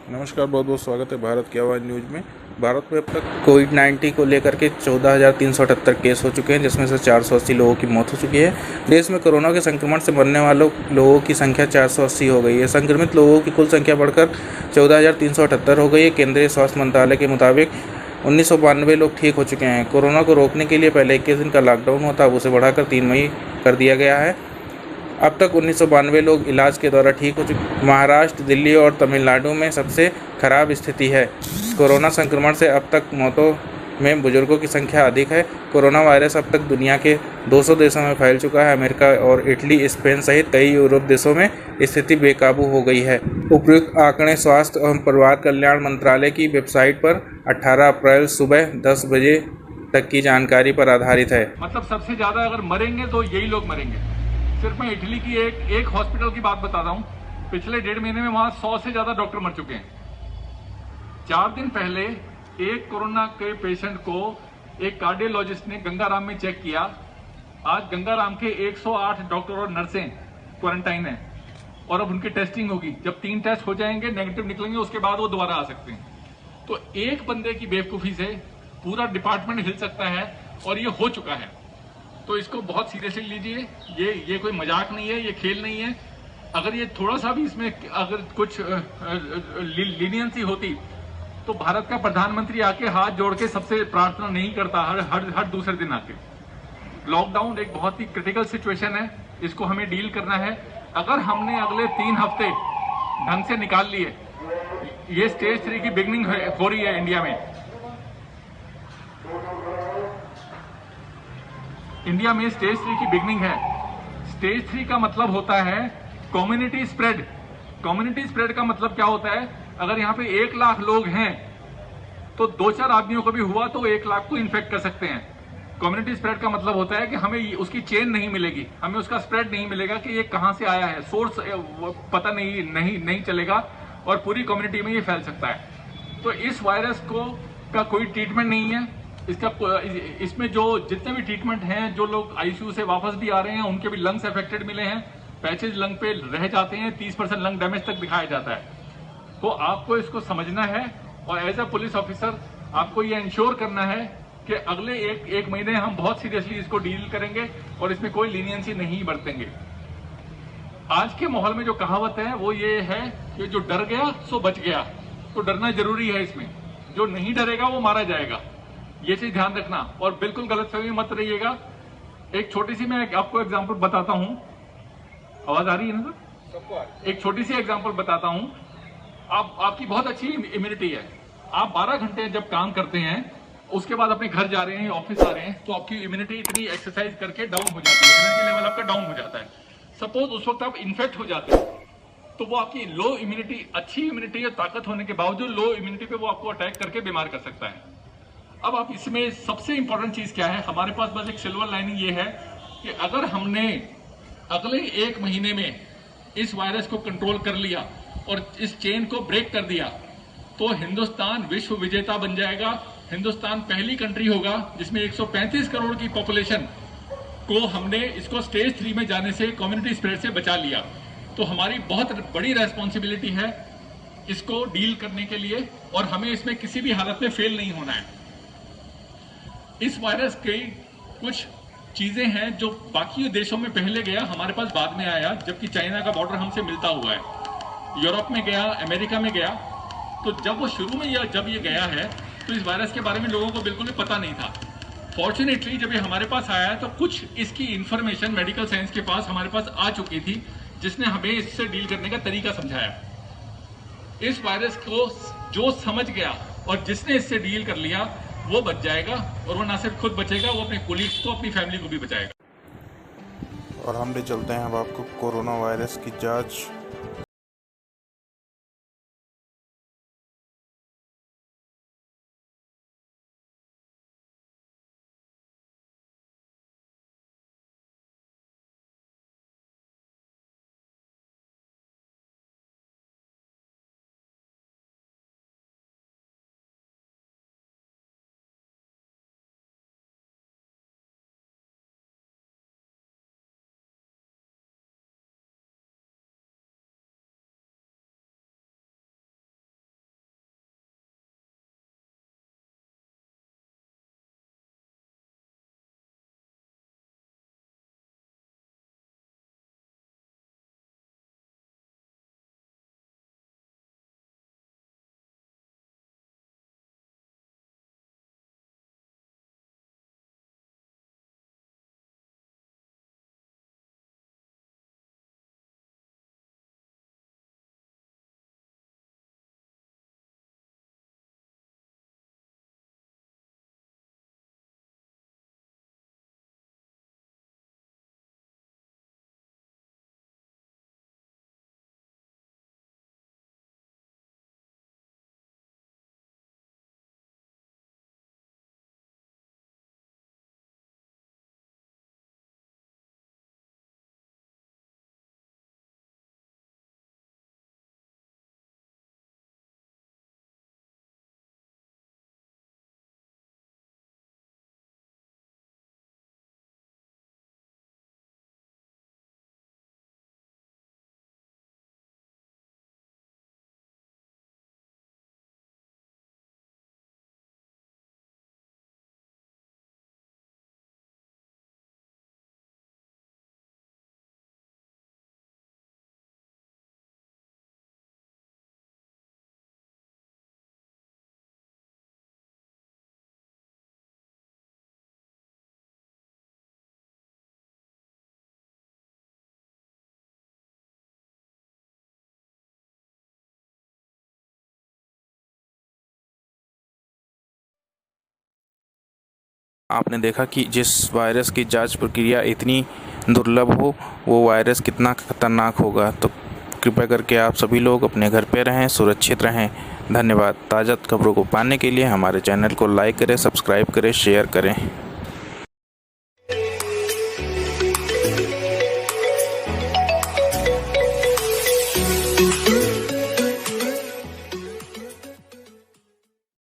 नमस्कार, बहुत बहुत स्वागत है भारत की आवाज़ न्यूज़ में। भारत में अब तक कोविड-19 को लेकर के 14,378 केस हो चुके हैं, जिसमें से 480 लोगों की मौत हो चुकी है। देश में कोरोना के संक्रमण से मरने वालों लोगों की संख्या 480 हो गई है। संक्रमित लोगों की कुल संख्या बढ़कर 14,378 हो गई है। केंद्रीय स्वास्थ्य मंत्रालय के मुताबिक 1992 लोग ठीक हो चुके हैं। कोरोना को रोकने के लिए पहले 21 दिन का लॉकडाउन हुआ था, अब उसे बढ़ाकर 3 मई कर दिया गया है। अब तक 1992 लोग इलाज के द्वारा ठीक हो चुके। महाराष्ट्र, दिल्ली और तमिलनाडु में सबसे खराब स्थिति है। कोरोना संक्रमण से अब तक मौतों में बुजुर्गों की संख्या अधिक है। कोरोना वायरस अब तक दुनिया के 200 देशों में फैल चुका है। अमेरिका और इटली, स्पेन सहित कई यूरोप देशों में स्थिति बेकाबू हो गई है। उपयुक्त आंकड़े स्वास्थ्य एवं परिवार कल्याण मंत्रालय की वेबसाइट पर 18 अप्रैल सुबह 10 बजे तक की जानकारी पर आधारित है। मतलब सबसे ज्यादा अगर मरेंगे तो यही लोग मरेंगे। सिर्फ मैं इटली की एक हॉस्पिटल की बात बता रहा हूं। पिछले 1.5 महीने में वहां 100 से ज्यादा डॉक्टर मर चुके हैं। 4 दिन पहले एक कोरोना के पेशेंट को एक कार्डियोलॉजिस्ट ने गंगाराम में चेक किया। आज गंगाराम के 108 डॉक्टर और नर्सें क्वारंटाइन है और अब उनकी टेस्टिंग होगी। जब 3 टेस्ट हो जाएंगे, नेगेटिव निकलेंगे, उसके बाद वो दोबारा आ सकते हैं। तो एक बंदे की बेवकूफी से पूरा डिपार्टमेंट हिल सकता है और ये हो चुका है। तो इसको बहुत सीरियसली लीजिए। ये कोई मजाक नहीं है, ये खेल नहीं है। अगर ये थोड़ा सा भी इसमें अगर कुछ लीनियंसी होती तो भारत का प्रधानमंत्री आके हाथ जोड़ के सबसे प्रार्थना नहीं करता हर दूसरे दिन आके। लॉकडाउन एक बहुत ही क्रिटिकल सिचुएशन है, इसको हमें डील करना है। अगर हमने अगले 3 हफ्ते ढंग से निकाल लिए, ये स्टेज 3 की बिगनिंग हो रही है इंडिया में। इंडिया में स्टेज 3 की बिगनिंग है। स्टेज 3 का मतलब होता है कम्युनिटी स्प्रेड। कम्युनिटी स्प्रेड का मतलब क्या होता है? अगर यहां पे 1 लाख लोग हैं तो 2-4 आदमियों को भी हुआ तो 1 लाख को इन्फेक्ट कर सकते हैं। कम्युनिटी स्प्रेड का मतलब होता है कि हमें उसकी चेन नहीं मिलेगी, हमें उसका स्प्रेड नहीं मिलेगा कि ये कहां से आया है, सोर्स पता नहीं चलेगा और पूरी कम्युनिटी में ये फैल सकता है। तो इस वायरस का कोई ट्रीटमेंट नहीं है। इसमें जो जितने भी ट्रीटमेंट हैं, जो लोग आईसीयू से वापस भी आ रहे हैं उनके भी लंग्स अफेक्टेड मिले हैं, पैचेज लंग पे रह जाते हैं, 30% लंग डैमेज तक दिखाया जाता है। तो आपको इसको समझना है और एज अ पुलिस ऑफिसर आपको ये इंश्योर करना है कि अगले एक महीने हम बहुत सीरियसली इसको डील करेंगे और इसमें कोई लीनियंसी नहीं बरतेंगे। आज के माहौल में जो कहावत है वो ये है कि जो डर गया सो बच गया। तो डरना जरूरी है इसमें। जो नहीं डरेगा वो मारा जाएगा, ये चीज ध्यान रखना और बिल्कुल गलतफहमी मत रहिएगा। एक छोटी सी मैं आपको एग्जांपल बताता हूं। आवाज आ रही है ना सर? एक छोटी सी एग्जांपल बताता हूं। आपकी बहुत अच्छी इम्यूनिटी है। आप 12 घंटे जब काम करते हैं, उसके बाद अपने घर जा रहे हैं, ऑफिस आ रहे हैं, तो आपकी इम्यूनिटी इतनी एक्सरसाइज करके डाउन हो जाती है, एनर्जी लेवल आपका डाउन हो जाता है। सपोज उस वक्त आप इन्फेक्ट हो जाते हैं तो वो आपकी लो इम्यूनिटी, अच्छी इम्यूनिटी और ताकत होने के बावजूद लो इम्यूनिटी पे वो आपको अटैक करके बीमार कर सकता है। अब आप इसमें सबसे इंपॉर्टेंट चीज क्या है? हमारे पास बस एक सिल्वर लाइनिंग ये है कि अगर हमने अगले 1 महीने में इस वायरस को कंट्रोल कर लिया और इस चेन को ब्रेक कर दिया तो हिंदुस्तान विश्व विजेता बन जाएगा। हिंदुस्तान पहली कंट्री होगा जिसमें 135 करोड़ की पॉपुलेशन को हमने इसको स्टेज 3 में जाने से, कम्युनिटी स्प्रेड से बचा लिया। तो हमारी बहुत बड़ी रेस्पॉन्सिबिलिटी है इसको डील करने के लिए और हमें इसमें किसी भी हालत में फेल नहीं होना है। इस वायरस की कुछ चीजें हैं जो बाकी देशों में पहले गया, हमारे पास बाद में आया, जबकि चाइना का बॉर्डर हमसे मिलता हुआ है। यूरोप में गया, अमेरिका में गया। तो जब वो शुरू में जब ये गया है तो इस वायरस के बारे में लोगों को बिल्कुल भी पता नहीं था। फॉर्चुनेटली जब ये हमारे पास आया है तो कुछ इसकी इंफॉर्मेशन मेडिकल साइंस के पास हमारे पास आ चुकी थी, जिसने हमें इससे डील करने का तरीका समझाया। इस वायरस को जो समझ गया और जिसने इससे डील कर लिया वो बच जाएगा और वो ना सिर्फ खुद बचेगा, वो अपने कोलीग्स को, अपनी फैमिली को भी बचाएगा। और हम ले चलते हैं अब आपको कोरोना वायरस की जांच आपने देखा कि जिस वायरस की जांच प्रक्रिया इतनी दुर्लभ हो, वो वायरस कितना खतरनाक होगा। तो कृपया करके आप सभी लोग अपने घर पे रहें, सुरक्षित रहें। धन्यवाद। ताज़ा खबरों को पाने के लिए हमारे चैनल को लाइक करें, सब्सक्राइब करें, शेयर करें।